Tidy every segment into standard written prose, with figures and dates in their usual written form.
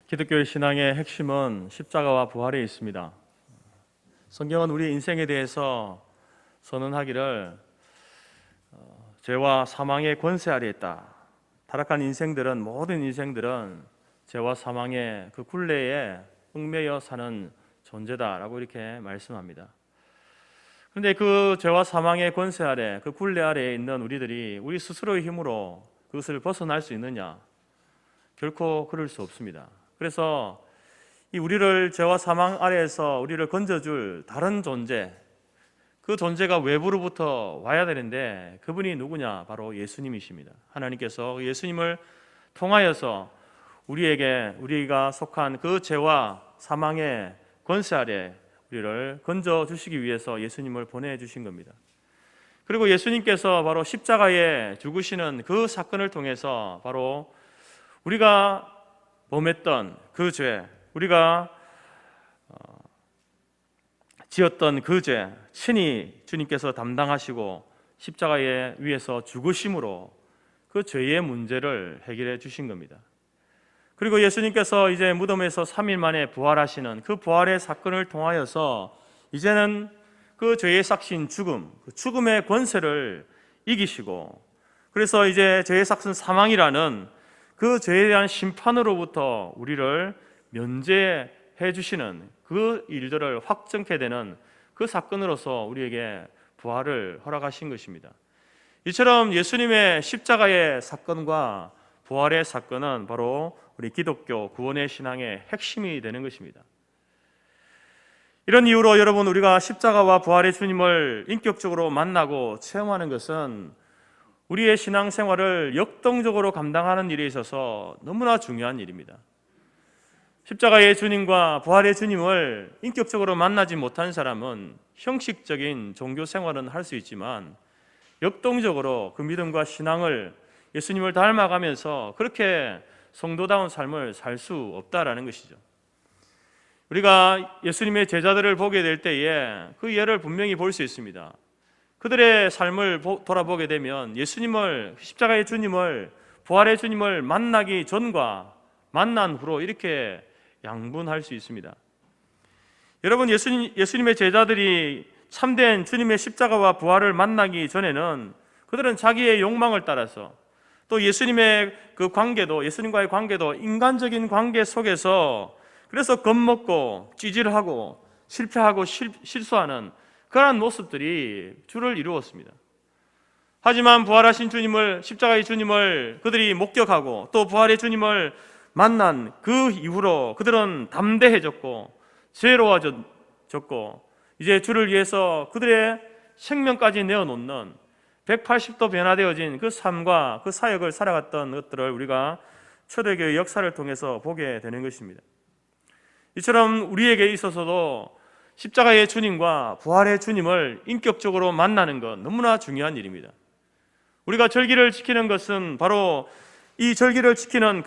기독교의 신앙의 핵심은 십자가와 부활에 있습니다. 성경은 우리 인생에 대해서 선언하기를 죄와 사망의 권세 아래에 있다. 타락한 인생들은, 모든 인생들은 죄와 사망의 그 굴레에 얽매여 사는 존재다라고 이렇게 말씀합니다. 그런데 그 죄와 사망의 권세 아래, 그 굴레 아래에 있는 우리들이 우리 스스로의 힘으로 그것을 벗어날 수 있느냐? 결코 그럴 수 없습니다. 그래서 이 우리를 죄와 사망 아래에서 우리를 건져줄 다른 존재, 그 존재가 외부로부터 와야 되는데 그분이 누구냐? 바로 예수님이십니다. 하나님께서 예수님을 통하여서 우리가 속한 그 죄와 사망의 권세 아래 우리를 건져주시기 위해서 예수님을 보내주신 겁니다. 그리고 예수님께서 바로 십자가에 죽으시는 그 사건을 통해서 바로 우리가 범했던 그 죄, 우리가 지었던 그 죄, 친히 주님께서 담당하시고 십자가에 위에서 죽으심으로 그 죄의 문제를 해결해 주신 겁니다. 그리고 예수님께서 이제 무덤에서 3일 만에 부활하시는 그 부활의 사건을 통하여서 이제는 그 죄의 삭신 죽음, 그 죽음의 권세를 이기시고, 그래서 이제 죄의 삭신 사망이라는 그 죄에 대한 심판으로부터 우리를 면제해 주시는 그 일들을 확정케 되는 그 사건으로서 우리에게 부활을 허락하신 것입니다. 이처럼 예수님의 십자가의 사건과 부활의 사건은 바로 우리 기독교 구원의 신앙의 핵심이 되는 것입니다. 이런 이유로 여러분, 우리가 십자가와 부활의 주님을 인격적으로 만나고 체험하는 것은 우리의 신앙생활을 역동적으로 감당하는 일에 있어서 너무나 중요한 일입니다. 십자가의 주님과 부활의 주님을 인격적으로 만나지 못한 사람은 형식적인 종교 생활은 할 수 있지만 역동적으로 그 믿음과 신앙을 예수님을 닮아가면서 그렇게 성도다운 삶을 살 수 없다라는 것이죠. 우리가 예수님의 제자들을 보게 될 때에 그 예를 분명히 볼 수 있습니다. 그들의 삶을 돌아보게 되면 예수님을, 십자가의 주님을, 부활의 주님을 만나기 전과 만난 후로 이렇게 양분할 수 있습니다. 여러분, 예수님의 제자들이 참된 주님의 십자가와 부활을 만나기 전에는 그들은 자기의 욕망을 따라서, 또 예수님의 그 관계도, 예수님과의 관계도 인간적인 관계 속에서 그래서 겁먹고 찌질하고 실패하고 실수하는 그러한 모습들이 주를 이루었습니다. 하지만 부활하신 주님을, 십자가의 주님을 그들이 목격하고 또 부활의 주님을 만난 그 이후로 그들은 담대해졌고 지혜로워졌고 이제 주를 위해서 그들의 생명까지 내어놓는 180도 변화되어진 그 삶과 그 사역을 살아갔던 것들을 우리가 초대교회 역사를 통해서 보게 되는 것입니다. 이처럼 우리에게 있어서도 십자가의 주님과 부활의 주님을 인격적으로 만나는 것 너무나 중요한 일입니다. 우리가 절기를 지키는 것은 바로 이 절기를 지키는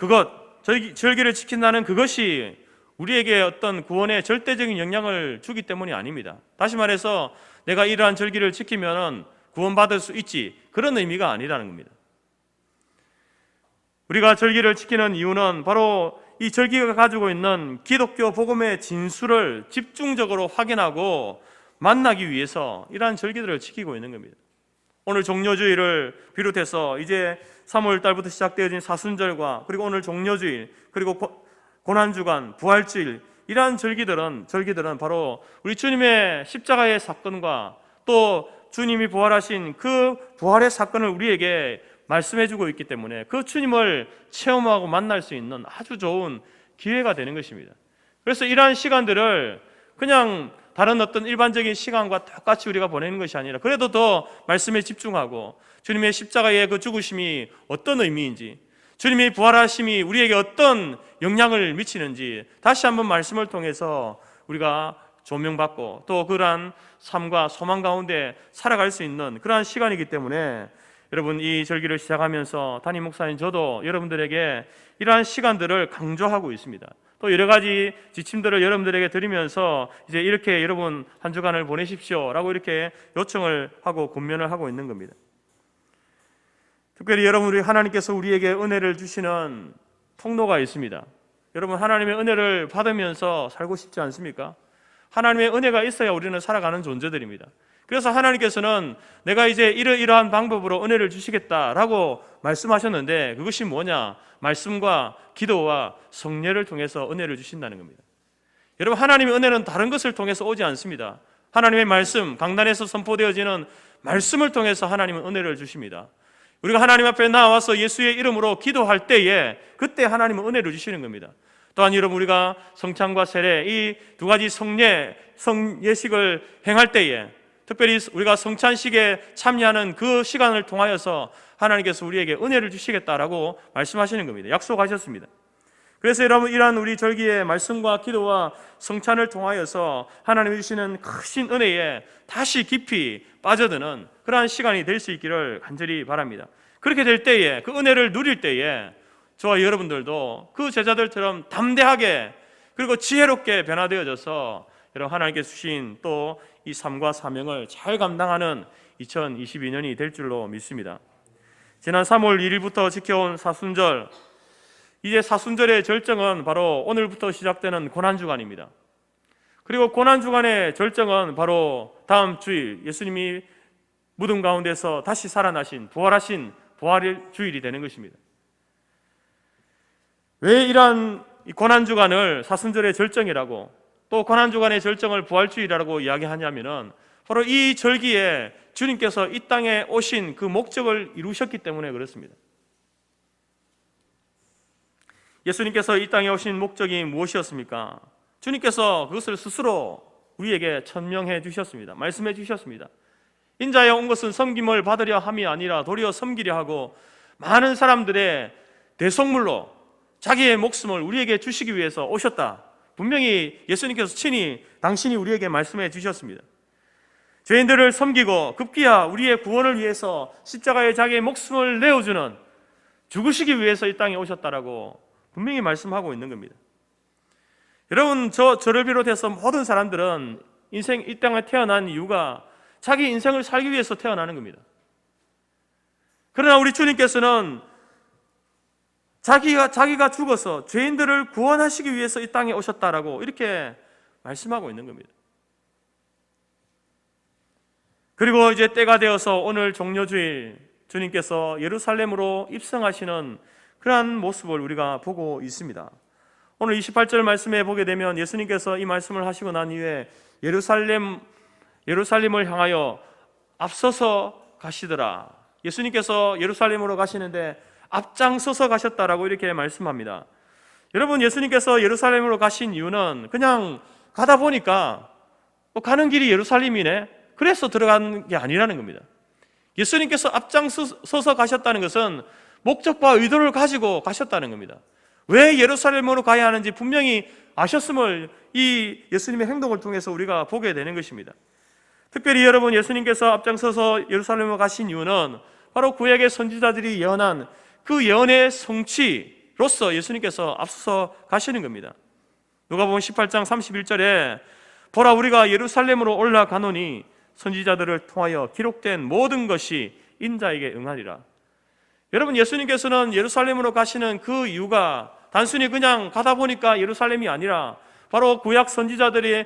절기를 지킨다는 그것이 우리에게 어떤 구원에 절대적인 영향을 주기 때문이 아닙니다. 다시 말해서 내가 이러한 절기를 지키면 구원받을 수 있지, 그런 의미가 아니라는 겁니다. 우리가 절기를 지키는 이유는 바로 이 절기가 가지고 있는 기독교 복음의 진수를 집중적으로 확인하고 만나기 위해서 이러한 절기들을 지키고 있는 겁니다. 오늘 종려주일을 비롯해서 이제 3월 달부터 시작되어진 사순절과 그리고 오늘 종려주일, 그리고 고난주간, 부활주일, 이러한 절기들은 바로 우리 주님의 십자가의 사건과 또 주님이 부활하신 그 부활의 사건을 우리에게 말씀해주고 있기 때문에 그 주님을 체험하고 만날 수 있는 아주 좋은 기회가 되는 것입니다. 그래서 이러한 시간들을 그냥 다른 어떤 일반적인 시간과 똑같이 우리가 보내는 것이 아니라 그래도 더 말씀에 집중하고 주님의 십자가의 그 죽으심이 어떤 의미인지, 주님의 부활하심이 우리에게 어떤 영향을 미치는지 다시 한번 말씀을 통해서 우리가 조명받고 또 그러한 삶과 소망 가운데 살아갈 수 있는 그러한 시간이기 때문에 여러분, 이 절기를 시작하면서 담임 목사님 저도 여러분들에게 이러한 시간들을 강조하고 있습니다. 또 여러 가지 지침들을 여러분들에게 드리면서 이제 이렇게 여러분 한 주간을 보내십시오 라고 이렇게 요청을 하고 권면을 하고 있는 겁니다. 특별히 여러분, 우리 하나님께서 우리에게 은혜를 주시는 통로가 있습니다. 여러분, 하나님의 은혜를 받으면서 살고 싶지 않습니까? 하나님의 은혜가 있어야 우리는 살아가는 존재들입니다. 그래서 하나님께서는 내가 이제 이러이러한 방법으로 은혜를 주시겠다라고 말씀하셨는데, 그것이 뭐냐? 말씀과 기도와 성례를 통해서 은혜를 주신다는 겁니다. 여러분, 하나님의 은혜는 다른 것을 통해서 오지 않습니다. 하나님의 말씀, 강단에서 선포되어지는 말씀을 통해서 하나님은 은혜를 주십니다. 우리가 하나님 앞에 나와서 예수의 이름으로 기도할 때에 그때 하나님은 은혜를 주시는 겁니다. 또한 여러분, 우리가 성찬과 세례, 이 두 가지 성예식을 행할 때에, 특별히 우리가 성찬식에 참여하는 그 시간을 통하여서 하나님께서 우리에게 은혜를 주시겠다라고 말씀하시는 겁니다. 약속하셨습니다. 그래서 여러분, 이러한 우리 절기의 말씀과 기도와 성찬을 통하여서 하나님이 주시는 크신 은혜에 다시 깊이 빠져드는 그러한 시간이 될 수 있기를 간절히 바랍니다. 그렇게 될 때에, 그 은혜를 누릴 때에 저와 여러분들도 그 제자들처럼 담대하게 그리고 지혜롭게 변화되어져서 여러분, 하나님께서 주신 또 이 삶과 사명을 잘 감당하는 2022년이 될 줄로 믿습니다. 지난 3월 1일부터 지켜온 사순절, 이제 사순절의 절정은 바로 오늘부터 시작되는 고난주간입니다. 그리고 고난주간의 절정은 바로 다음 주일 예수님이 무덤 가운데서 다시 살아나신, 부활하신 부활주일이 되는 것입니다. 왜 이러한 고난주간을 사순절의 절정이라고, 또 고난주간의 절정을 부활주일이라고 이야기하냐면은 바로 이 절기에 주님께서 이 땅에 오신 그 목적을 이루셨기 때문에 그렇습니다. 예수님께서 이 땅에 오신 목적이 무엇이었습니까? 주님께서 그것을 스스로 우리에게 천명해 주셨습니다. 말씀해 주셨습니다. 인자에 온 것은 섬김을 받으려 함이 아니라 도리어 섬기려 하고 많은 사람들의 대속물로 자기의 목숨을 우리에게 주시기 위해서 오셨다. 분명히 예수님께서 친히 당신이 우리에게 말씀해 주셨습니다. 죄인들을 섬기고 급기야 우리의 구원을 위해서 십자가에 자기의 목숨을 내어주는, 죽으시기 위해서 이 땅에 오셨다라고 분명히 말씀하고 있는 겁니다. 여러분, 저를 비롯해서 모든 사람들은 이 땅에 태어난 이유가 자기 인생을 살기 위해서 태어나는 겁니다. 그러나 우리 주님께서는 자기가 죽어서 죄인들을 구원하시기 위해서 이 땅에 오셨다라고 이렇게 말씀하고 있는 겁니다. 그리고 이제 때가 되어서 오늘 종려주일 주님께서 예루살렘으로 입성하시는 그러한 모습을 우리가 보고 있습니다. 오늘 28절 말씀에 보게 되면 예수님께서 이 말씀을 하시고 난 이후에 예루살렘을 향하여 앞서서 가시더라. 예수님께서 예루살렘으로 가시는데 앞장서서 가셨다라고 이렇게 말씀합니다. 여러분, 예수님께서 예루살렘으로 가신 이유는 그냥 가다 보니까 가는 길이 예루살렘이네, 그래서 들어간 게 아니라는 겁니다. 예수님께서 앞장서서 가셨다는 것은 목적과 의도를 가지고 가셨다는 겁니다. 왜 예루살렘으로 가야 하는지 분명히 아셨음을 이 예수님의 행동을 통해서 우리가 보게 되는 것입니다. 특별히 여러분, 예수님께서 앞장서서 예루살렘으로 가신 이유는 바로 구약의 선지자들이 예언한 그 예언의 성취로서 예수님께서 앞서서 가시는 겁니다. 누가복음 18장 31절에 보라, 우리가 예루살렘으로 올라가노니 선지자들을 통하여 기록된 모든 것이 인자에게 응하리라. 여러분, 예수님께서는 예루살렘으로 가시는 그 이유가 단순히 그냥 가다 보니까 예루살렘이 아니라 바로 구약 선지자들이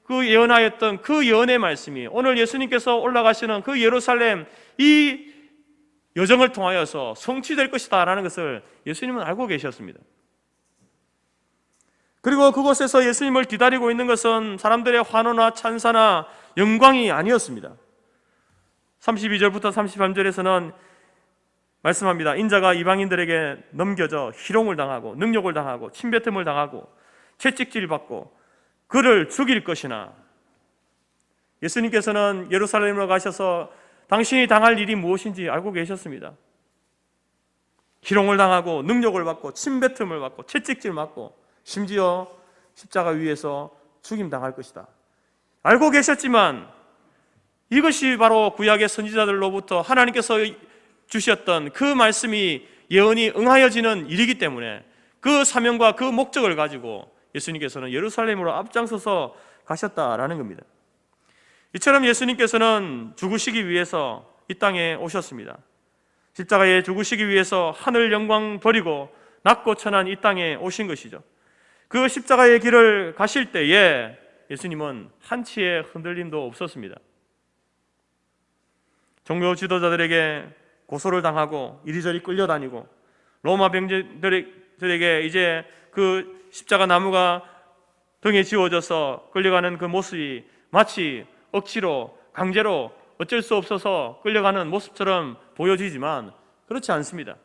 그 예언하였던 그 예언의 말씀이 오늘 예수님께서 올라가시는 그 예루살렘, 이 여정을 통하여서 성취될 것이다 라는 것을 예수님은 알고 계셨습니다. 그리고 그곳에서 예수님을 기다리고 있는 것은 사람들의 환호나 찬사나 영광이 아니었습니다. 32절부터 33절에서는 말씀합니다. 인자가 이방인들에게 넘겨져 희롱을 당하고 능욕을 당하고 침뱉음을 당하고 채찍질 받고 그를 죽일 것이나, 예수님께서는 예루살렘으로 가셔서 당신이 당할 일이 무엇인지 알고 계셨습니다. 희롱을 당하고 능욕을 받고 침뱉음을 받고 채찍질 맞고 심지어 십자가 위에서 죽임당할 것이다. 알고 계셨지만 이것이 바로 구약의 선지자들로부터 하나님께서 주셨던 그 말씀이 예언이 응하여지는 일이기 때문에 그 사명과 그 목적을 가지고 예수님께서는 예루살렘으로 앞장서서 가셨다라는 겁니다. 이처럼 예수님께서는 죽으시기 위해서 이 땅에 오셨습니다. 십자가에 죽으시기 위해서 하늘 영광 버리고 낮고 천한 이 땅에 오신 것이죠. 그 십자가의 길을 가실 때에 예수님은 한치의 흔들림도 없었습니다. 종교 지도자들에게 고소를 당하고 이리저리 끌려다니고 로마 병제들에게 이제 그 십자가 나무가 등에 지워져서 끌려가는 그 모습이 마치 억지로 강제로 어쩔 수 없어서 끌려가는 모습처럼 보여지지만 그렇지 않습니다.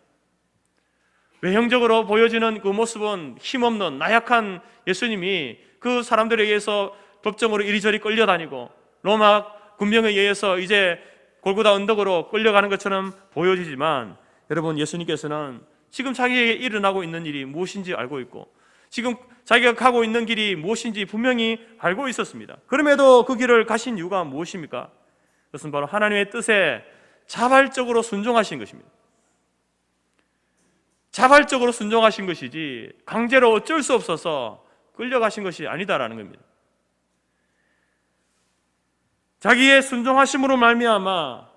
외형적으로 보여지는 그 모습은 힘없는 나약한 예수님이 그 사람들에 의해서 법정으로 이리저리 끌려다니고 로마 군병에 의해서 이제 골고다 언덕으로 끌려가는 것처럼 보여지지만 여러분, 예수님께서는 지금 자기에게 일어나고 있는 일이 무엇인지 알고 있고 지금 자기가 가고 있는 길이 무엇인지 분명히 알고 있었습니다. 그럼에도 그 길을 가신 이유가 무엇입니까? 그것은 바로 하나님의 뜻에 자발적으로 순종하신 것입니다. 자발적으로 순종하신 것이지 강제로 어쩔 수 없어서 끌려가신 것이 아니다라는 겁니다. 자기의 순종하심으로 말미암아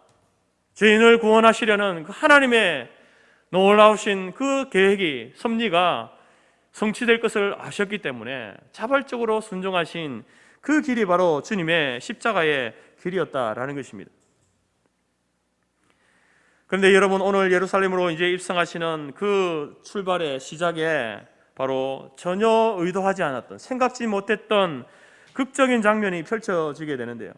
죄인을 구원하시려는 그 하나님의 놀라우신 그 계획이, 섭리가 성취될 것을 아셨기 때문에 자발적으로 순종하신 그 길이 바로 주님의 십자가의 길이었다라는 것입니다. 그런데 여러분, 오늘 예루살렘으로 이제 입성하시는 그 출발의 시작에 바로 전혀 의도하지 않았던, 생각지 못했던 극적인 장면이 펼쳐지게 되는데요.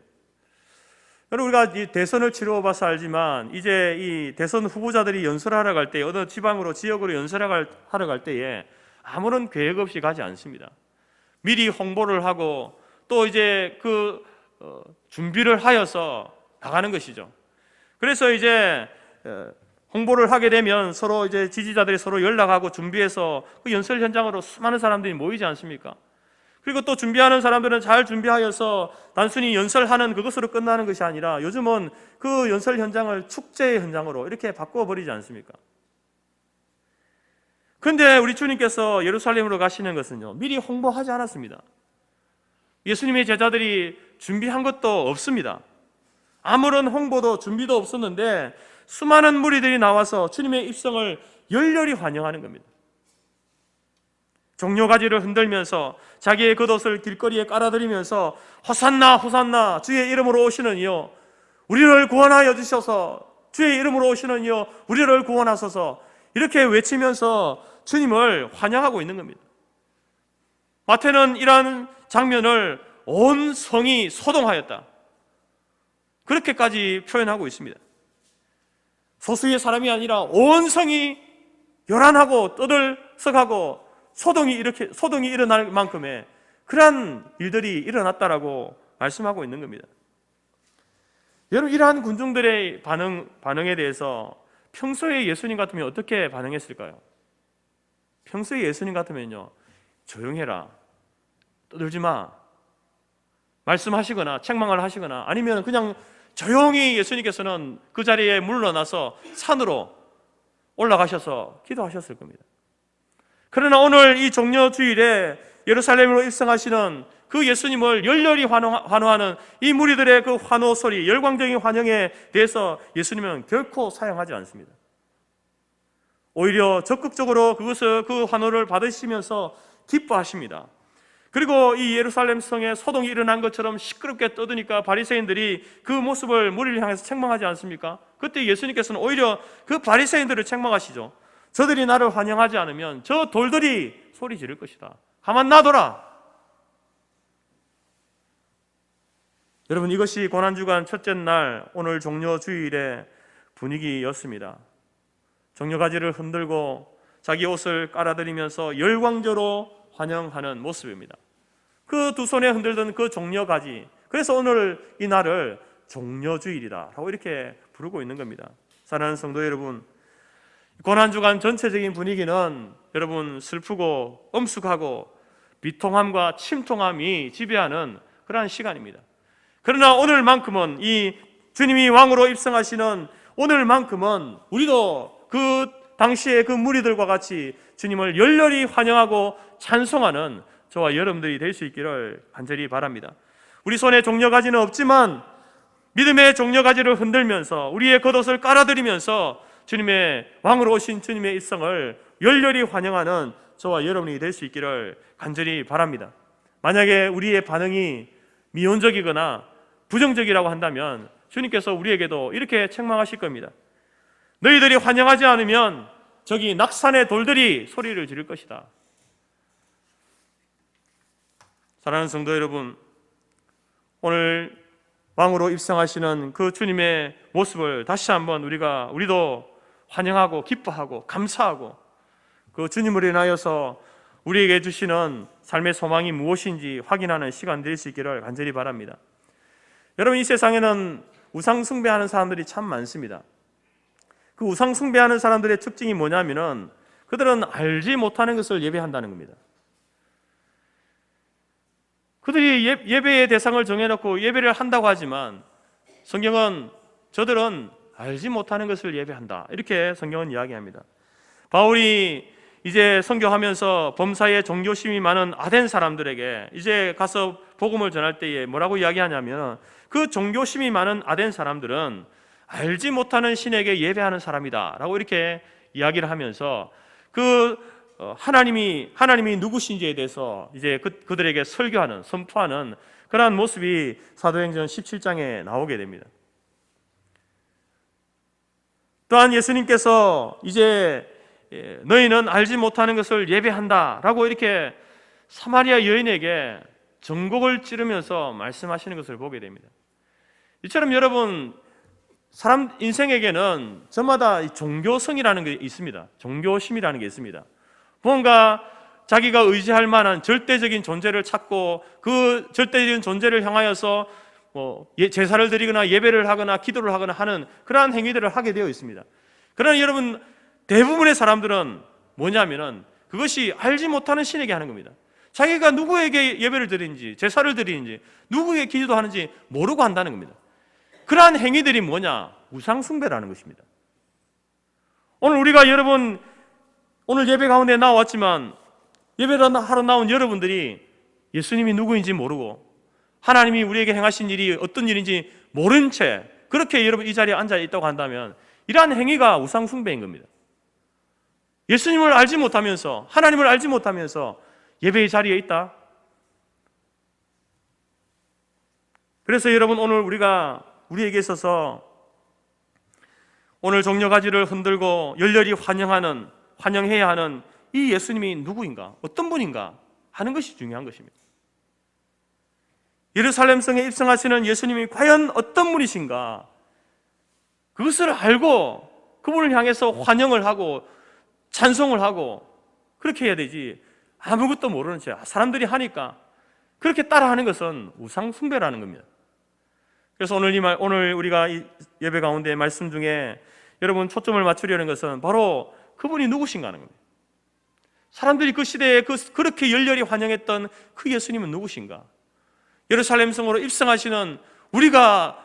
여러분, 우리가 이 대선을 치러봐서 알지만 이제 이 대선 후보자들이 연설하러 갈 때, 어느 지방으로, 지역으로 연설하러 갈 때에 아무런 계획 없이 가지 않습니다. 미리 홍보를 하고 또 이제 그 준비를 하여서 나가는 것이죠. 그래서 이제 홍보를 하게 되면 서로 이제 지지자들이 서로 연락하고 준비해서 그 연설 현장으로 수많은 사람들이 모이지 않습니까? 그리고 또 준비하는 사람들은 잘 준비하여서 단순히 연설하는 그것으로 끝나는 것이 아니라 요즘은 그 연설 현장을 축제의 현장으로 이렇게 바꿔버리지 않습니까? 그런데 우리 주님께서 예루살렘으로 가시는 것은요, 미리 홍보하지 않았습니다. 예수님의 제자들이 준비한 것도 없습니다. 아무런 홍보도 준비도 없었는데 수많은 무리들이 나와서 주님의 입성을 열렬히 환영하는 겁니다. 종려가지를 흔들면서 자기의 겉옷을 길거리에 깔아드리면서 호산나 호산나, 주의 이름으로 오시는 이여 우리를 구원하여 주셔서, 주의 이름으로 오시는 이여 우리를 구원하소서, 이렇게 외치면서 주님을 환영하고 있는 겁니다. 마태는 이러한 장면을 온 성이 소동하였다, 그렇게까지 표현하고 있습니다. 소수의 사람이 아니라 온 성이 요란하고 떠들썩하고 소동이 일어날 만큼의 그러한 일들이 일어났다라고 말씀하고 있는 겁니다. 여러분, 이러한 군중들의 반응에 대해서 평소에 예수님 같으면 어떻게 반응했을까요? 평소에 예수님 같으면요, 조용해라, 떠들지 마, 말씀하시거나 책망을 하시거나 아니면 그냥 조용히 예수님께서는 그 자리에 물러나서 산으로 올라가셔서 기도하셨을 겁니다. 그러나 오늘 이 종려주일에 예루살렘으로 입성하시는 그 예수님을 열렬히 환호하는 이 무리들의 그 환호 소리, 열광적인 환영에 대해서 예수님은 결코 사양하지 않습니다. 오히려 적극적으로 그 환호를 받으시면서 기뻐하십니다. 그리고 이 예루살렘 성에 소동이 일어난 것처럼 시끄럽게 떠드니까 바리새인들이 그 모습을 무리를 향해서 책망하지 않습니까? 그때 예수님께서는 오히려 그 바리새인들을 책망하시죠. 저들이 나를 환영하지 않으면 저 돌들이 소리 지를 것이다. 가만 놔둬라. 여러분, 이것이 고난주간 첫째 날 오늘 종려주일의 분위기였습니다. 종려가지를 흔들고 자기 옷을 깔아드리면서 열광적으로 환영하는 모습입니다. 그 두 손에 흔들던 그 종려가지, 그래서 오늘 이 날을 종려주일이다 라고 이렇게 부르고 있는 겁니다. 사랑하는 성도 여러분, 고난주간 전체적인 분위기는 여러분 슬프고 엄숙하고 비통함과 침통함이 지배하는 그러한 시간입니다. 그러나 오늘만큼은, 이 주님이 왕으로 입성하시는 오늘만큼은 우리도 그 당시에 그 무리들과 같이 주님을 열렬히 환영하고 찬송하는 저와 여러분들이 될 수 있기를 간절히 바랍니다. 우리 손에 종려가지는 없지만 믿음의 종려가지를 흔들면서 우리의 겉옷을 깔아드리면서 주님의 왕으로 오신 주님의 입성을 열렬히 환영하는 저와 여러분이 될 수 있기를 간절히 바랍니다. 만약에 우리의 반응이 미온적이거나 부정적이라고 한다면 주님께서 우리에게도 이렇게 책망하실 겁니다. 너희들이 환영하지 않으면 저기 낙산의 돌들이 소리를 지를 것이다. 사랑하는 성도 여러분, 오늘 왕으로 입성하시는 그 주님의 모습을 다시 한번 우리도 환영하고 기뻐하고 감사하고 그 주님을 인하여서 우리에게 주시는 삶의 소망이 무엇인지 확인하는 시간 될 수 있기를 간절히 바랍니다. 여러분, 이 세상에는 우상 숭배하는 사람들이 참 많습니다. 그 우상 숭배하는 사람들의 특징이 뭐냐면은 그들은 알지 못하는 것을 예배한다는 겁니다. 그들이 예배의 대상을 정해놓고 예배를 한다고 하지만 성경은 저들은 알지 못하는 것을 예배한다, 이렇게 성경은 이야기합니다. 바울이 이제 선교하면서 범사에 종교심이 많은 아덴 사람들에게 이제 가서 복음을 전할 때에 뭐라고 이야기하냐면 그 종교심이 많은 아덴 사람들은 알지 못하는 신에게 예배하는 사람이다 라고 이렇게 이야기를 하면서 하나님이 누구신지에 대해서 이제 그들에게 설교하는, 선포하는 그러한 모습이 사도행전 17장에 나오게 됩니다. 또한 예수님께서 이제 너희는 알지 못하는 것을 예배한다 라고 이렇게 사마리아 여인에게 전곡을 찌르면서 말씀하시는 것을 보게 됩니다. 이처럼 여러분, 사람 인생에게는 저마다 종교성이라는 게 있습니다. 종교심이라는 게 있습니다. 뭔가 자기가 의지할 만한 절대적인 존재를 찾고 그 절대적인 존재를 향하여서 제사를 드리거나 예배를 하거나 기도를 하거나 하는 그러한 행위들을 하게 되어 있습니다. 그러나 여러분, 대부분의 사람들은 뭐냐면은 그것이 알지 못하는 신에게 하는 겁니다. 자기가 누구에게 예배를 드리는지, 제사를 드리는지, 누구에게 기도도 하는지 모르고 한다는 겁니다. 그러한 행위들이 뭐냐? 우상숭배라는 것입니다. 오늘 우리가 여러분, 오늘 예배 가운데 나왔지만 예배를 하러 나온 여러분들이 예수님이 누구인지 모르고 하나님이 우리에게 행하신 일이 어떤 일인지 모른 채 그렇게 여러분 이 자리에 앉아 있다고 한다면 이러한 행위가 우상숭배인 겁니다. 예수님을 알지 못하면서, 하나님을 알지 못하면서 예배의 자리에 있다. 그래서 여러분, 오늘 우리에게 있어서 오늘 종려가지를 흔들고 열렬히 환영해야 하는 이 예수님이 누구인가, 어떤 분인가 하는 것이 중요한 것입니다. 예루살렘 성에 입성하시는 예수님이 과연 어떤 분이신가, 그것을 알고 그분을 향해서 환영을 하고 찬송을 하고 그렇게 해야 되지, 아무것도 모르는 채 사람들이 하니까 그렇게 따라하는 것은 우상숭배라는 겁니다. 그래서 오늘 우리가 이 예배 가운데 말씀 중에 여러분 초점을 맞추려는 것은 바로 그분이 누구신가 하는 겁니다. 사람들이 그 시대에 그렇게 열렬히 환영했던 그 예수님은 누구신가? 예루살렘 성으로 입성하시는 우리가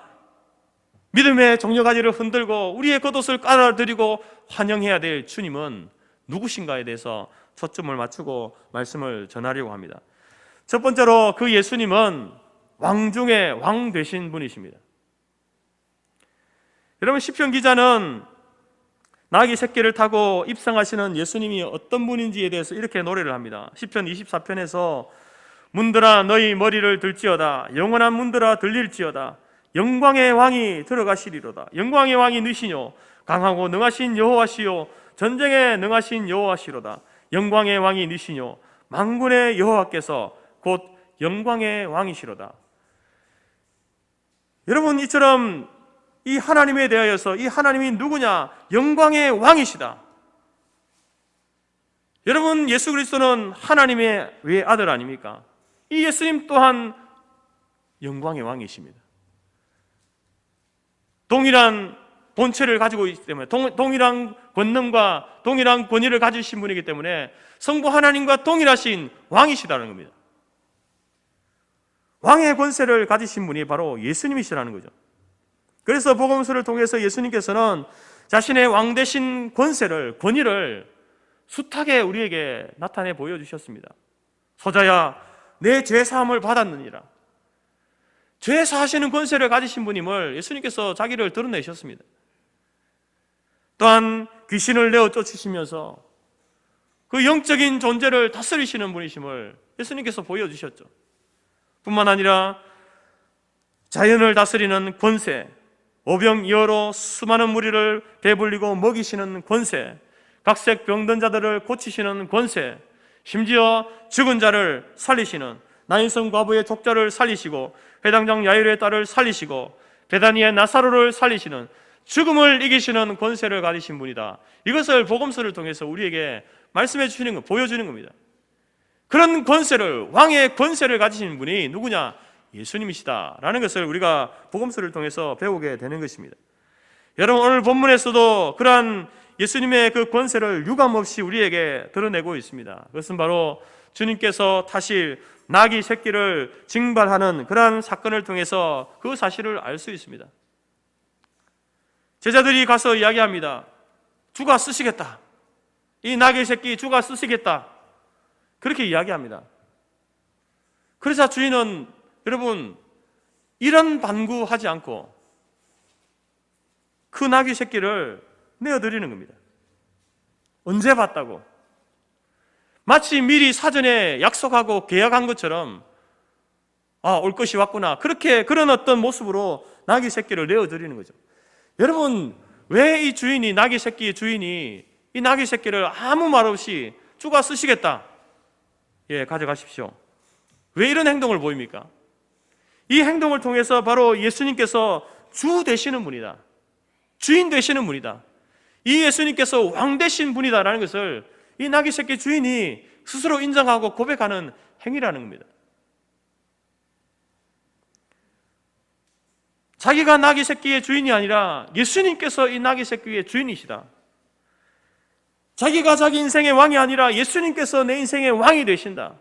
믿음의 종려가지를 흔들고 우리의 겉옷을 깔아드리고 환영해야 될 주님은 누구신가에 대해서 초점을 맞추고 말씀을 전하려고 합니다. 첫 번째로 그 예수님은 왕 중에 왕 되신 분이십니다. 여러분, 시편 기자는 나귀 새끼를 타고 입성하시는 예수님이 어떤 분인지에 대해서 이렇게 노래를 합니다. 시편 24편에서 문들아 너희 머리를 들지어다, 영원한 문들아 들릴지어다, 영광의 왕이 들어가시리로다. 영광의 왕이 누시뇨, 강하고 능하신 여호와시요, 전쟁에 능하신 여호와시로다. 영광의 왕이 누시뇨, 만군의 여호와께서 곧 영광의 왕이시로다. 여러분, 이처럼 이 하나님에 대하여서 이 하나님이 누구냐? 영광의 왕이시다. 여러분, 예수 그리스도는 하나님의 외아들 아닙니까? 이 예수님 또한 영광의 왕이십니다. 동일한 본체를 가지고 있기 때문에, 동일한 권능과 동일한 권위를 가지신 분이기 때문에 성부 하나님과 동일하신 왕이시다는 겁니다. 왕의 권세를 가지신 분이 바로 예수님이시라는 거죠. 그래서 복음서를 통해서 예수님께서는 자신의 왕 대신 권위를 숱하게 우리에게 나타내 보여주셨습니다. 소자야, 내 죄사함을 받았느니라. 죄 사하시는 권세를 가지신 분임을 예수님께서 자기를 드러내셨습니다. 또한 귀신을 내어 쫓으시면서 그 영적인 존재를 다스리시는 분이심을 예수님께서 보여주셨죠. 뿐만 아니라 자연을 다스리는 권세, 오병이어로 수많은 무리를 배불리고 먹이시는 권세, 각색 병든 자들을 고치시는 권세, 심지어 죽은 자를 살리시는 나인성 과부의 족자를 살리시고 회당장 야이로의 딸을 살리시고 베다니의 나사로를 살리시는 죽음을 이기시는 권세를 가지신 분이다. 이것을 복음서를 통해서 우리에게 말씀해 주시는 것, 보여주는 겁니다. 그런 권세를, 왕의 권세를 가지신 분이 누구냐? 예수님이시다라는 것을 우리가 복음서를 통해서 배우게 되는 것입니다. 여러분, 오늘 본문에서도 그러한 예수님의 그 권세를 유감없이 우리에게 드러내고 있습니다. 그것은 바로 주님께서 타실 나귀 새끼를 징발하는 그러한 사건을 통해서 그 사실을 알 수 있습니다. 제자들이 가서 이야기합니다. 주가 쓰시겠다. 이 나귀 새끼 주가 쓰시겠다. 그렇게 이야기합니다. 그러자 주인은 여러분 이런 반구하지 않고 그 나귀 새끼를 내어드리는 겁니다. 언제 봤다고? 마치 미리 사전에 약속하고 계약한 것처럼 올 것이 왔구나. 그런 어떤 모습으로 나귀 새끼를 내어드리는 거죠. 여러분, 왜 이 주인이, 나귀 새끼의 주인이 이 나귀 새끼를 아무 말 없이 주가 쓰시겠다. 가져가십시오. 왜 이런 행동을 보입니까? 이 행동을 통해서 바로 예수님께서 주 되시는 분이다. 주인 되시는 분이다. 이 예수님께서 왕 되신 분이다라는 것을 이 나귀 새끼 주인이 스스로 인정하고 고백하는 행위라는 겁니다. 자기가 나귀 새끼의 주인이 아니라 예수님께서 이 나귀 새끼의 주인이시다. 자기가 자기 인생의 왕이 아니라 예수님께서 내 인생의 왕이 되신다.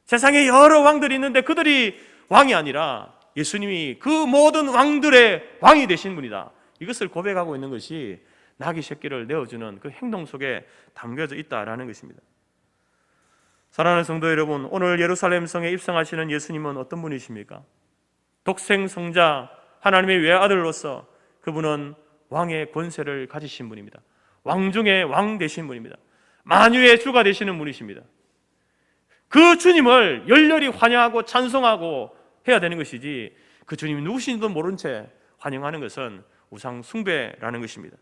세상에 여러 왕들이 있는데 그들이 왕이 아니라 예수님이 그 모든 왕들의 왕이 되신 분이다. 이것을 고백하고 있는 것이 나귀 새끼를 내어주는 그 행동 속에 담겨져 있다라는 것입니다. 사랑하는 성도 여러분, 오늘 예루살렘 성에 입성하시는 예수님은 어떤 분이십니까? 독생 성자 하나님의 외아들로서 그분은 왕의 권세를 가지신 분입니다. 왕 중에 왕 되신 분입니다. 만유의 주가 되시는 분이십니다. 그 주님을 열렬히 환영하고 찬송하고 해야 되는 것이지 그 주님이 누구신지도 모른 채 환영하는 것은 우상 숭배라는 것입니다.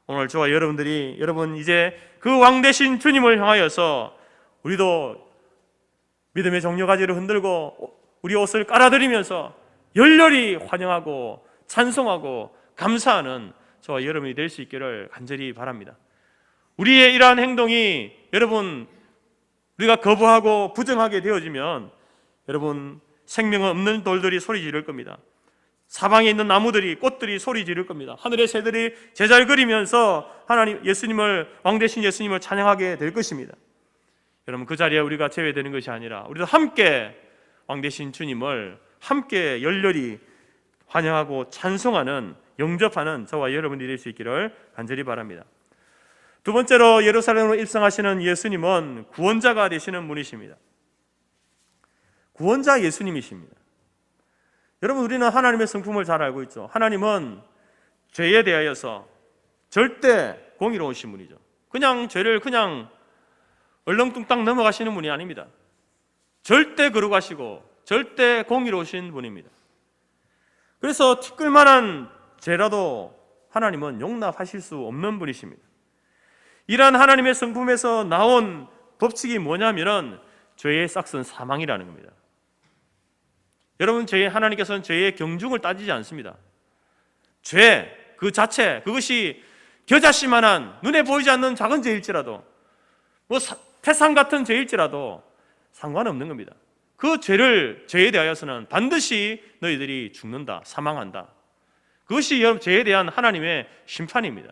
오늘 저와 여러분 이제 그 왕 되신 주님을 향하여서 우리도 믿음의 종려가지를 흔들고 우리 옷을 깔아드리면서 열렬히 환영하고 찬송하고 감사하는 저와 여러분이 될 수 있기를 간절히 바랍니다. 우리의 이러한 행동이 여러분 우리가 거부하고 부정하게 되어지면 여러분 생명 없는 돌들이 소리 지를 겁니다. 사방에 있는 나무들이, 꽃들이 소리 지를 겁니다. 하늘의 새들이 제잘거리면서 하나님 예수님을, 왕 되신 예수님을 찬양하게 될 것입니다. 여러분 그 자리에 우리가 제외되는 것이 아니라 우리도 함께 왕 되신 주님을 함께 열렬히 환영하고 찬송하는, 영접하는 저와 여러분이 될 수 있기를 간절히 바랍니다. 두 번째로 예루살렘으로 입성하시는 예수님은 구원자가 되시는 분이십니다. 구원자 예수님이십니다. 여러분 우리는 하나님의 성품을 잘 알고 있죠. 하나님은 죄에 대하여서 절대 공의로우신 분이죠. 그냥 죄를 그냥 얼렁뚱땅 넘어가시는 분이 아닙니다. 절대 거룩하시고 절대 공의로우신 분입니다. 그래서 티끌만한 죄라도 하나님은 용납하실 수 없는 분이십니다. 이러한 하나님의 성품에서 나온 법칙이 뭐냐면은 죄의 싹은 사망이라는 겁니다. 여러분 하나님께서는 죄의 경중을 따지지 않습니다. 죄 그 자체, 그것이 겨자씨만한 눈에 보이지 않는 작은 죄일지라도 태산 같은 죄일지라도 상관없는 겁니다. 그 죄에 대하여서는 반드시 너희들이 죽는다, 사망한다. 그것이 여러분 죄에 대한 하나님의 심판입니다.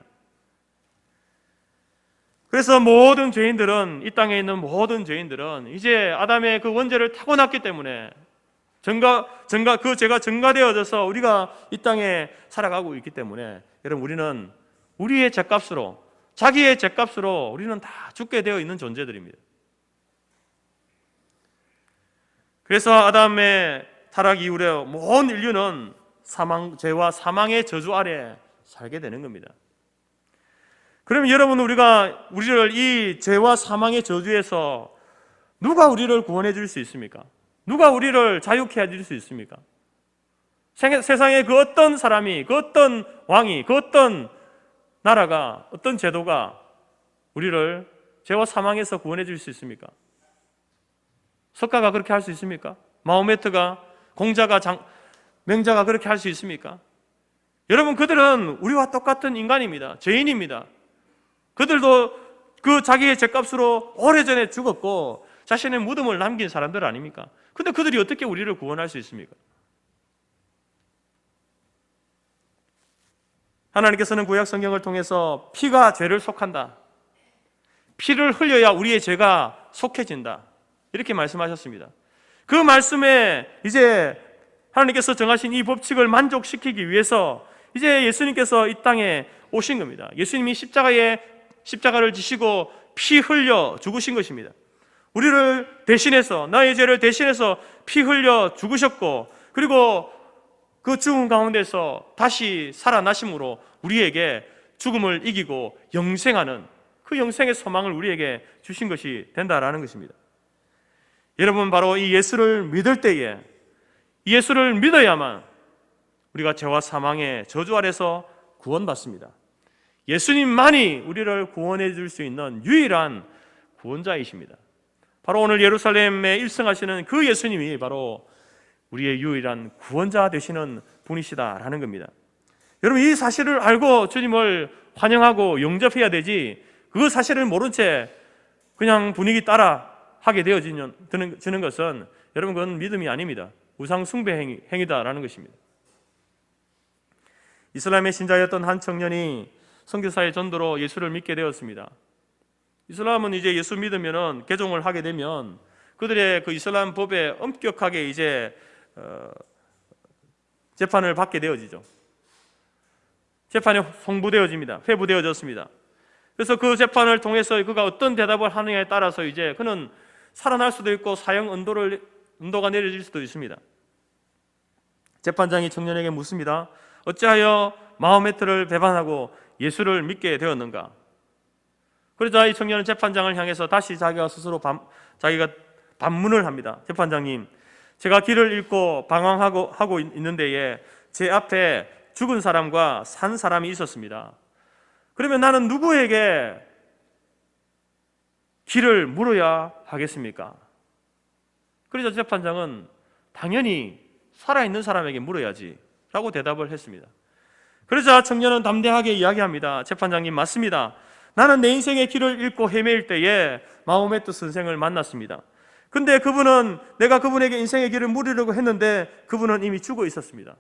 그래서 모든 죄인들은, 이 땅에 있는 모든 죄인들은 이제 아담의 그 원죄를 타고났기 때문에 그 죄가 증가되어져서 우리가 이 땅에 살아가고 있기 때문에 여러분 우리는 우리의 죄값으로, 자기의 죄값으로 우리는 다 죽게 되어 있는 존재들입니다. 그래서 아담의 타락 이후에 모든 인류는 죄와 사망의 저주 아래 살게 되는 겁니다. 그러면 여러분, 우리를 이 죄와 사망의 저주에서 누가 우리를 구원해 줄 수 있습니까? 누가 우리를 자유케 해줄 수 있습니까? 세상에 그 어떤 사람이, 그 어떤 왕이, 그 어떤 나라가, 어떤 제도가 우리를 죄와 사망에서 구원해 줄 수 있습니까? 석가가 그렇게 할 수 있습니까? 마호메트가, 공자가, 맹자가 그렇게 할 수 있습니까? 여러분, 그들은 우리와 똑같은 인간입니다. 죄인입니다. 그들도 그 자기의 죄값으로 오래전에 죽었고 자신의 무덤을 남긴 사람들 아닙니까? 근데 그들이 어떻게 우리를 구원할 수 있습니까? 하나님께서는 구약 성경을 통해서 피가 죄를 속한다, 피를 흘려야 우리의 죄가 속해진다, 이렇게 말씀하셨습니다. 그 말씀에 이제 하나님께서 정하신 이 법칙을 만족시키기 위해서 이제 예수님께서 이 땅에 오신 겁니다. 예수님이 십자가를 지시고 피 흘려 죽으신 것입니다. 우리를 대신해서, 나의 죄를 대신해서 피 흘려 죽으셨고, 그리고 그 죽음 가운데서 다시 살아나심으로 우리에게 죽음을 이기고 영생하는 그 영생의 소망을 우리에게 주신 것이 된다라는 것입니다. 여러분, 바로 이 예수를 믿을 때에, 이 예수를 믿어야만 우리가 죄와 사망의 저주 아래서 구원받습니다. 예수님만이 우리를 구원해 줄 수 있는 유일한 구원자이십니다. 바로 오늘 예루살렘에 입성하시는 그 예수님이 바로 우리의 유일한 구원자 되시는 분이시다라는 겁니다. 여러분, 이 사실을 알고 주님을 환영하고 영접해야 되지, 그 사실을 모른 채 그냥 분위기 따라 하게 되어지는 것은, 여러분, 그건 믿음이 아닙니다. 우상 숭배 행위다라는 것입니다. 이슬람의 신자였던 한 청년이 선교사의 전도로 예수를 믿게 되었습니다. 이슬람은 이제 예수 믿으면은, 개종을 하게 되면 그들의 그 이슬람 법에 엄격하게 이제 재판을 받게 되어지죠. 재판이 송부되어집니다. 회부되어졌습니다. 그래서 그 재판을 통해서 그가 어떤 대답을 하느냐에 따라서 이제 그는 살아날 수도 있고 사형 은도가 내려질 수도 있습니다. 재판장이 청년에게 묻습니다. 어찌하여 마호메트를 배반하고 예수를 믿게 되었는가? 그러자 이 청년은 재판장을 향해서 다시 자기가 반문을 합니다. 재판장님, 제가 길을 잃고 방황하고 있는 데에 제 앞에 죽은 사람과 산 사람이 있었습니다. 그러면 나는 누구에게 길을 물어야 하겠습니까? 그러자 재판장은 당연히 살아있는 사람에게 물어야지 라고 대답을 했습니다. 그러자 청년은 담대하게 이야기합니다. 재판장님, 맞습니다. 나는 내 인생의 길을 잃고 헤매일 때에 마호메트 선생을 만났습니다. 근데 내가 그분에게 인생의 길을 물으려고 했는데 그분은 이미 죽어 있었습니다.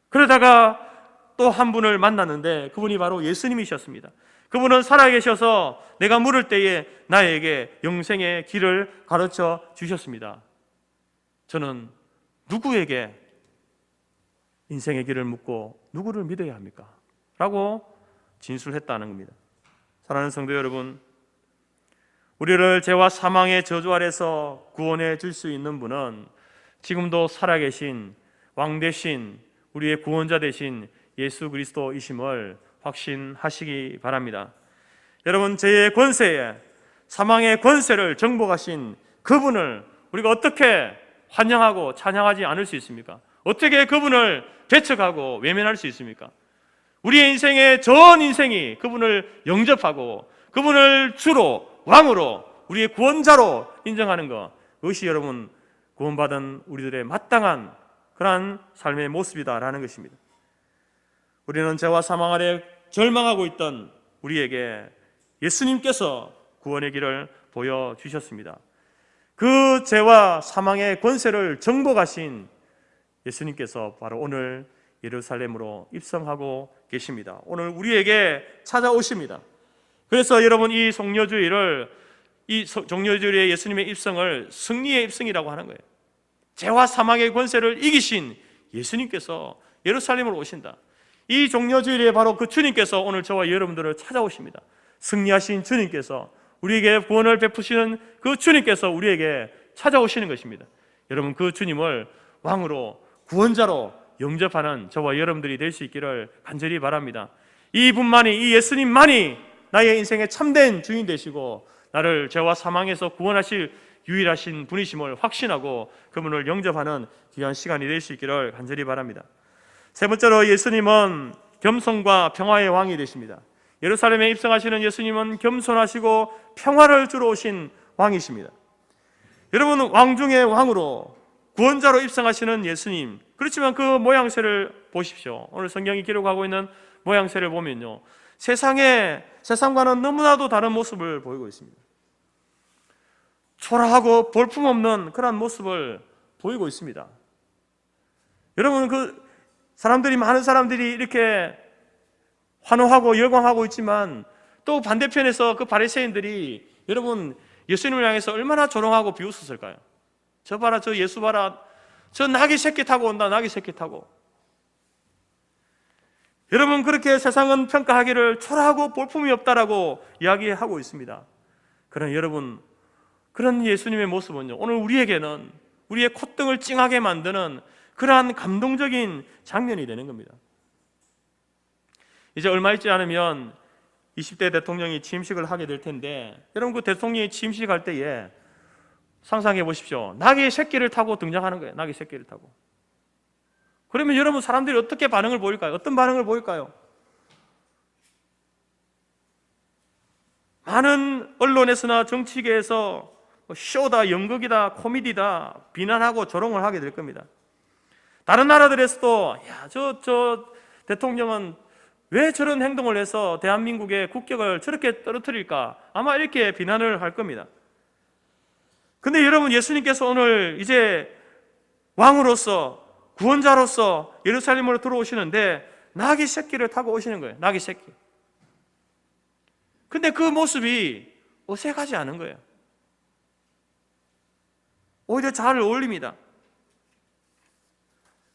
그러다가 또 한 분을 만났는데 그분이 바로 예수님이셨습니다. 그분은 살아계셔서 내가 물을 때에 나에게 영생의 길을 가르쳐 주셨습니다. 저는 누구에게 인생의 길을 묻고 누구를 믿어야 합니까? 라고 진술했다는 겁니다. 사랑하는 성도 여러분, 우리를 죄와 사망의 저주 아래서 구원해 줄 수 있는 분은 지금도 살아계신 왕 대신 우리의 구원자 되신 예수 그리스도이심을 확신하시기 바랍니다. 여러분, 죄의 권세에, 사망의 권세를 정복하신 그분을 우리가 어떻게 환영하고 찬양하지 않을 수 있습니까? 어떻게 그분을 배척하고 외면할 수 있습니까? 우리의 인생의 전 인생이 그분을 영접하고 그분을 주로, 왕으로, 우리의 구원자로 인정하는 것, 그것이 여러분 구원받은 우리들의 마땅한 그러한 삶의 모습이다라는 것입니다. 우리는 죄와 사망 아래 절망하고 있던 우리에게 예수님께서 구원의 길을 보여주셨습니다. 그 죄와 사망의 권세를 정복하신 예수님께서 바로 오늘 예루살렘으로 입성하고 계십니다. 오늘 우리에게 찾아오십니다. 그래서 여러분, 이 종려주일의 예수님의 입성을 승리의 입성이라고 하는 거예요. 죄와 사망의 권세를 이기신 예수님께서 예루살렘으로 오신다. 이 종려주일에 바로 그 주님께서 오늘 저와 여러분들을 찾아오십니다. 승리하신 주님께서, 우리에게 구원을 베푸시는 그 주님께서 우리에게 찾아오시는 것입니다. 여러분, 그 주님을 왕으로, 구원자로 영접하는 저와 여러분들이 될 수 있기를 간절히 바랍니다. 이분만이, 이 예수님만이 나의 인생의 참된 주인 되시고 나를 죄와 사망에서 구원하실 유일하신 분이심을 확신하고 그분을 영접하는 귀한 시간이 될 수 있기를 간절히 바랍니다. 세 번째로, 예수님은 겸손과 평화의 왕이 되십니다. 예루살렘에 입성하시는 예수님은 겸손하시고 평화를 주러 오신 왕이십니다. 여러분, 왕 중의 왕으로 구원자로 입성하시는 예수님, 그렇지만 그 모양새를 보십시오. 오늘 성경이 기록하고 있는 모양새를 보면요, 세상과는 너무나도 다른 모습을 보이고 있습니다. 초라하고 볼품없는 그런 모습을 보이고 있습니다. 여러분, 많은 사람들이 이렇게 환호하고 열광하고 있지만 또 반대편에서 그 바리새인들이 여러분 예수님을 향해서 얼마나 조롱하고 비웃었을까요? 저 봐라, 저 예수 봐라, 저 나귀 새끼 타고 온다, 나귀 새끼 타고. 여러분, 그렇게 세상은 평가하기를 초라하고 볼품이 없다라고 이야기하고 있습니다. 그러나 여러분, 그런 예수님의 모습은요, 오늘 우리에게는 우리의 콧등을 찡하게 만드는 그러한 감동적인 장면이 되는 겁니다. 이제 얼마 있지 않으면 20대 대통령이 취임식을 하게 될 텐데, 여러분, 그 대통령이 취임식할 때에 상상해 보십시오. 나귀 새끼를 타고 등장하는 거예요. 나귀 새끼를 타고. 그러면 여러분, 사람들이 어떻게 반응을 보일까요? 어떤 반응을 보일까요? 많은 언론에서나 정치계에서 쇼다, 연극이다, 코미디다 비난하고 조롱을 하게 될 겁니다. 다른 나라들에서도 저 대통령은 왜 저런 행동을 해서 대한민국의 국격을 저렇게 떨어뜨릴까? 아마 이렇게 비난을 할 겁니다. 근데 여러분, 예수님께서 오늘 이제 왕으로서, 구원자로서 예루살렘으로 들어오시는데 나귀 새끼를 타고 오시는 거예요. 나귀 새끼. 근데 그 모습이 어색하지 않은 거예요. 오히려 잘 어울립니다.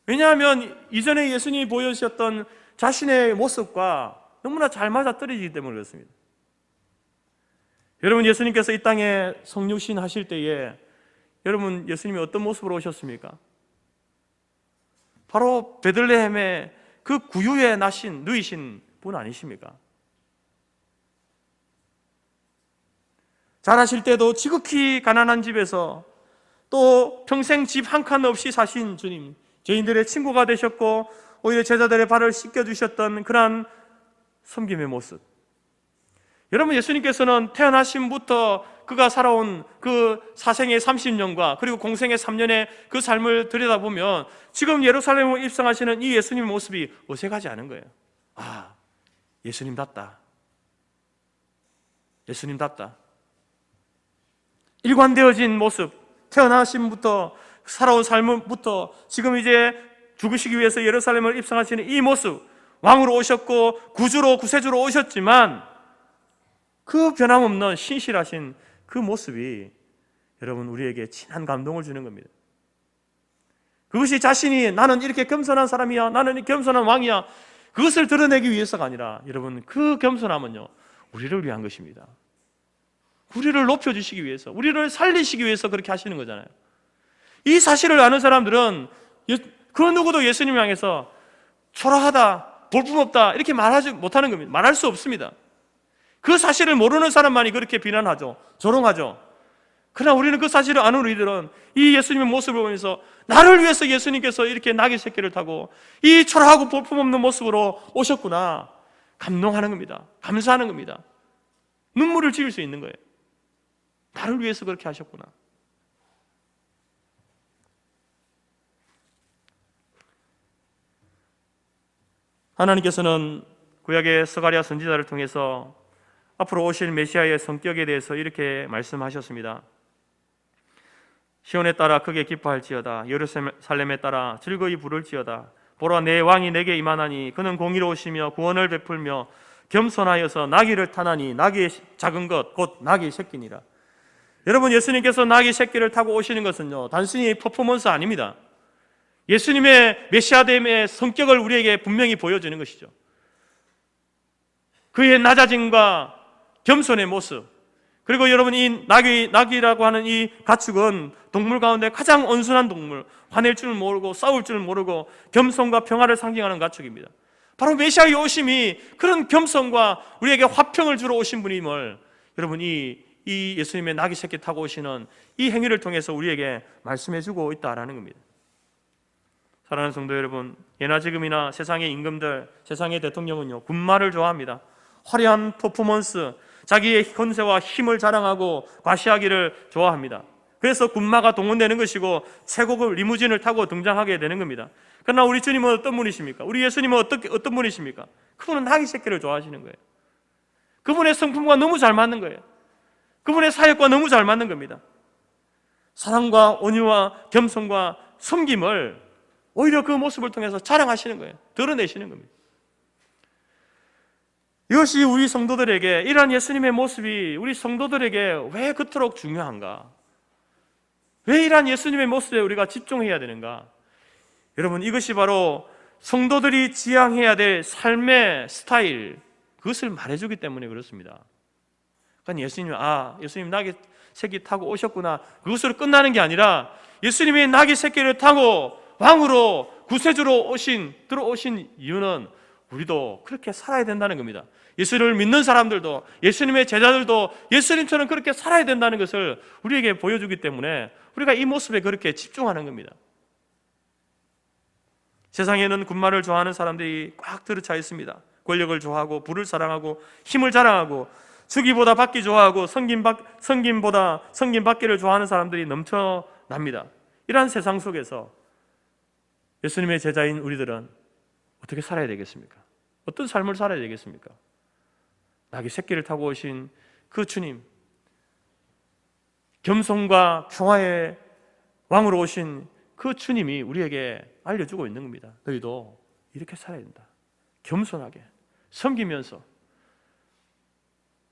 왜냐하면 이전에 예수님이 보여주셨던 자신의 모습과 너무나 잘 맞아떨어지기 때문에 그렇습니다. 여러분, 예수님께서 이 땅에 성육신 하실 때에 여러분, 예수님이 어떤 모습으로 오셨습니까? 바로 베들레헴의 그 구유에 누이신 분 아니십니까? 자라실 때도 지극히 가난한 집에서 또 평생 집 한 칸 없이 사신 주님, 죄인들의 친구가 되셨고 오히려 제자들의 발을 씻겨주셨던 그러한 섬김의 모습. 여러분, 예수님께서는 태어나심부터 그가 살아온 그 사생의 30년과 그리고 공생의 3년의 그 삶을 들여다보면 지금 예루살렘을 입성하시는 이 예수님의 모습이 어색하지 않은 거예요. 아, 예수님답다. 예수님답다. 일관되어진 모습, 태어나심부터 살아온 삶부터 지금 이제 죽으시기 위해서 예루살렘을 입성하시는 이 모습, 왕으로 오셨고 구세주로 오셨지만 그 변함없는 신실하신 그 모습이 여러분, 우리에게 진한 감동을 주는 겁니다. 그것이 자신이 나는 이렇게 겸손한 사람이야, 나는 겸손한 왕이야, 그것을 드러내기 위해서가 아니라 여러분, 그 겸손함은요, 우리를 위한 것입니다. 우리를 높여주시기 위해서, 우리를 살리시기 위해서 그렇게 하시는 거잖아요. 이 사실을 아는 사람들은 그 누구도 예수님을 향해서 초라하다, 볼품없다 이렇게 말하지 못하는 겁니다. 말할 수 없습니다. 그 사실을 모르는 사람만이 그렇게 비난하죠, 조롱하죠. 그러나 우리는 그 사실을 아는 우리들은 이 예수님의 모습을 보면서 나를 위해서 예수님께서 이렇게 나귀 새끼를 타고 이 초라하고 볼품없는 모습으로 오셨구나, 감동하는 겁니다. 감사하는 겁니다. 눈물을 지을 수 있는 거예요. 나를 위해서 그렇게 하셨구나. 하나님께서는 구약의 스가랴 선지자를 통해서 앞으로 오실 메시아의 성격에 대해서 이렇게 말씀하셨습니다. 시온에 따라 크게 기뻐할지어다, 예루살렘에 따라 즐거이 부를지어다. 보라, 내 왕이 내게 임하나니 그는 공의로우시며 구원을 베풀며 겸손하여서 나귀를 타나니 나귀의 작은 것 곧 나귀 새끼니라. 여러분, 예수님께서 나귀 새끼를 타고 오시는 것은요, 단순히 퍼포먼스 아닙니다. 예수님의 메시아됨의 성격을 우리에게 분명히 보여주는 것이죠. 그의 낮아짐과 겸손의 모습, 그리고 여러분, 이 나귀라고 하는 이 가축은 동물 가운데 가장 온순한 동물, 화낼 줄 모르고 싸울 줄 모르고 겸손과 평화를 상징하는 가축입니다. 바로 메시아의 오심이 그런 겸손과 우리에게 화평을 주러 오신 분임을 여러분 이 예수님의 나귀 새끼 타고 오시는 이 행위를 통해서 우리에게 말씀해주고 있다라는 겁니다. 사랑하는 성도 여러분, 예나 지금이나 세상의 임금들, 세상의 대통령은요 군마를 좋아합니다. 화려한 퍼포먼스, 자기의 권세와 힘을 자랑하고 과시하기를 좋아합니다. 그래서 군마가 동원되는 것이고 최고급 리무진을 타고 등장하게 되는 겁니다. 그러나 우리 주님은 어떤 분이십니까? 우리 예수님은 어떤 분이십니까? 그분은 나귀 새끼를 좋아하시는 거예요. 그분의 성품과 너무 잘 맞는 거예요. 그분의 사역과 너무 잘 맞는 겁니다. 사랑과 온유와 겸손과 섬김을 오히려 그 모습을 통해서 자랑하시는 거예요. 드러내시는 겁니다. 이것이 우리 성도들에게, 이러한 예수님의 모습이 우리 성도들에게 왜 그토록 중요한가? 왜 이러한 예수님의 모습에 우리가 집중해야 되는가? 여러분, 이것이 바로 성도들이 지향해야 될 삶의 스타일, 그것을 말해주기 때문에 그렇습니다. 그러니까 예수님 나귀 새끼 타고 오셨구나, 그것으로 끝나는 게 아니라 예수님이 나귀 새끼를 타고 왕으로 구세주로 들어오신 이유는 우리도 그렇게 살아야 된다는 겁니다. 예수를 믿는 사람들도, 예수님의 제자들도 예수님처럼 그렇게 살아야 된다는 것을 우리에게 보여주기 때문에 우리가 이 모습에 그렇게 집중하는 겁니다. 세상에는 군마를 좋아하는 사람들이 꽉 들어차 있습니다. 권력을 좋아하고 부를 사랑하고 힘을 자랑하고 주기보다 받기 좋아하고 섬김보다 섬김받기를 좋아하는 사람들이 넘쳐납니다. 이러한 세상 속에서 예수님의 제자인 우리들은 어떻게 살아야 되겠습니까? 어떤 삶을 살아야 되겠습니까? 나귀 새끼를 타고 오신 그 주님, 겸손과 평화의 왕으로 오신 그 주님이 우리에게 알려주고 있는 겁니다. 너희도 이렇게 살아야 된다. 겸손하게 섬기면서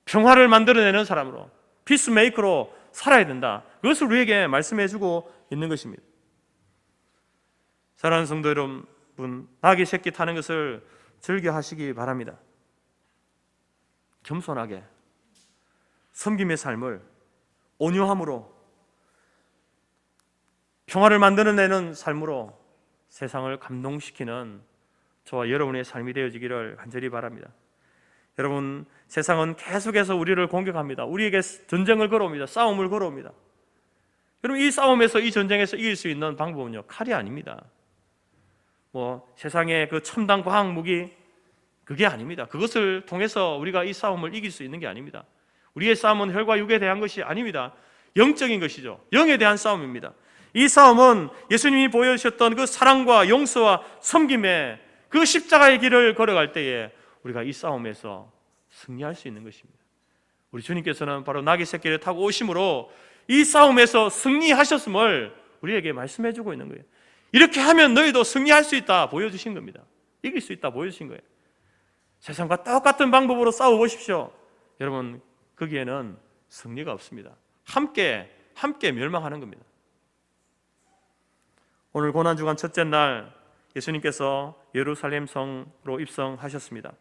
평화를 만들어내는 사람으로, 피스메이커로 살아야 된다. 그것을 우리에게 말씀해주고 있는 것입니다. 사랑하는 성도 여러분, 나귀 새끼 타는 것을 즐겨 하시기 바랍니다. 겸손하게 섬김의 삶을 온유함으로 평화를 만들어내는 삶으로 세상을 감동시키는 저와 여러분의 삶이 되어지기를 간절히 바랍니다. 여러분, 세상은 계속해서 우리를 공격합니다. 우리에게 전쟁을 걸어옵니다. 싸움을 걸어옵니다. 여러분, 이 싸움에서, 이 전쟁에서 이길 수 있는 방법은요, 칼이 아닙니다. 세상의 그 첨단 과학 무기, 그게 아닙니다. 그것을 통해서 우리가 이 싸움을 이길 수 있는 게 아닙니다. 우리의 싸움은 혈과 육에 대한 것이 아닙니다. 영적인 것이죠. 영에 대한 싸움입니다. 이 싸움은 예수님이 보여주셨던 그 사랑과 용서와 섬김의 그 십자가의 길을 걸어갈 때에 우리가 이 싸움에서 승리할 수 있는 것입니다. 우리 주님께서는 바로 나귀 새끼를 타고 오심으로 이 싸움에서 승리하셨음을 우리에게 말씀해 주고 있는 거예요. 이렇게 하면 너희도 승리할 수 있다 보여주신 겁니다. 이길 수 있다 보여주신 거예요. 세상과 똑같은 방법으로 싸워보십시오. 여러분, 거기에는 승리가 없습니다. 함께 멸망하는 겁니다. 오늘 고난주간 첫째 날 예수님께서 예루살렘 성으로 입성하셨습니다.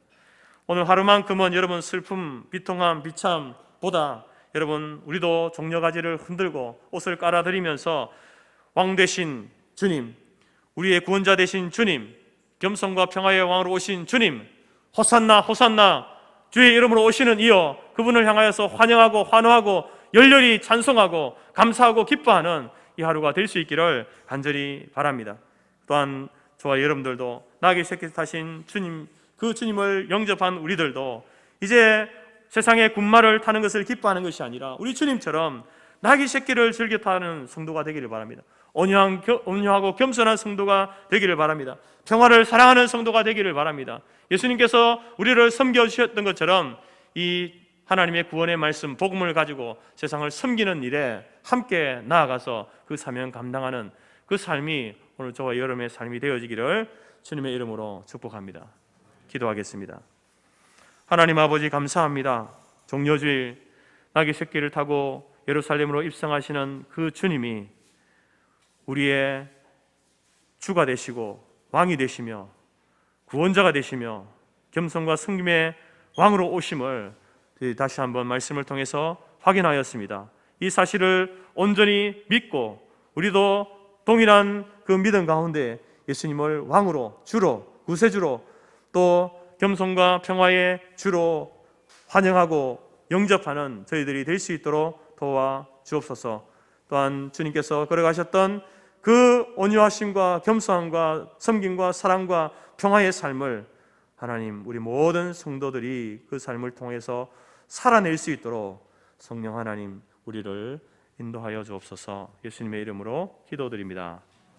오늘 하루만큼은 여러분 슬픔, 비통함, 비참보다 여러분 우리도 종려가지를 흔들고 옷을 깔아드리면서 왕 되신 주님, 우리의 구원자 되신 주님, 겸손과 평화의 왕으로 오신 주님, 호산나 호산나 주의 이름으로 오시는 이여, 그분을 향하여서 환영하고 환호하고 열렬히 찬송하고 감사하고 기뻐하는 이 하루가 될 수 있기를 간절히 바랍니다. 또한 저와 여러분들도 나귀 새끼 타신 주님, 그 주님을 영접한 우리들도 이제 세상의 군마를 타는 것을 기뻐하는 것이 아니라 우리 주님처럼 나귀 새끼를 즐겨 타는 성도가 되기를 바랍니다. 온유하고 겸손한 성도가 되기를 바랍니다. 평화를 사랑하는 성도가 되기를 바랍니다. 예수님께서 우리를 섬겨주셨던 것처럼 이 하나님의 구원의 말씀, 복음을 가지고 세상을 섬기는 일에 함께 나아가서 그 사명 감당하는 그 삶이 오늘 저와 여러분의 삶이 되어지기를 주님의 이름으로 축복합니다. 기도하겠습니다. 하나님 아버지, 감사합니다. 종려주일 나귀 새끼를 타고 예루살렘으로 입성하시는 그 주님이 우리의 주가 되시고 왕이 되시며 구원자가 되시며 겸손과 섬김의 왕으로 오심을 다시 한번 말씀을 통해서 확인하였습니다. 이 사실을 온전히 믿고 우리도 동일한 그 믿음 가운데 예수님을 왕으로, 주로, 구세주로 또 겸손과 평화의 주로 환영하고 영접하는 저희들이 될 수 있도록 도와 주옵소서. 또한 주님께서 걸어가셨던 그 온유하심과 겸손함과 섬김과 사랑과 평화의 삶을 하나님, 우리 모든 성도들이 그 삶을 통해서 살아낼 수 있도록 성령 하나님 우리를 인도하여 주옵소서. 예수님의 이름으로 기도드립니다.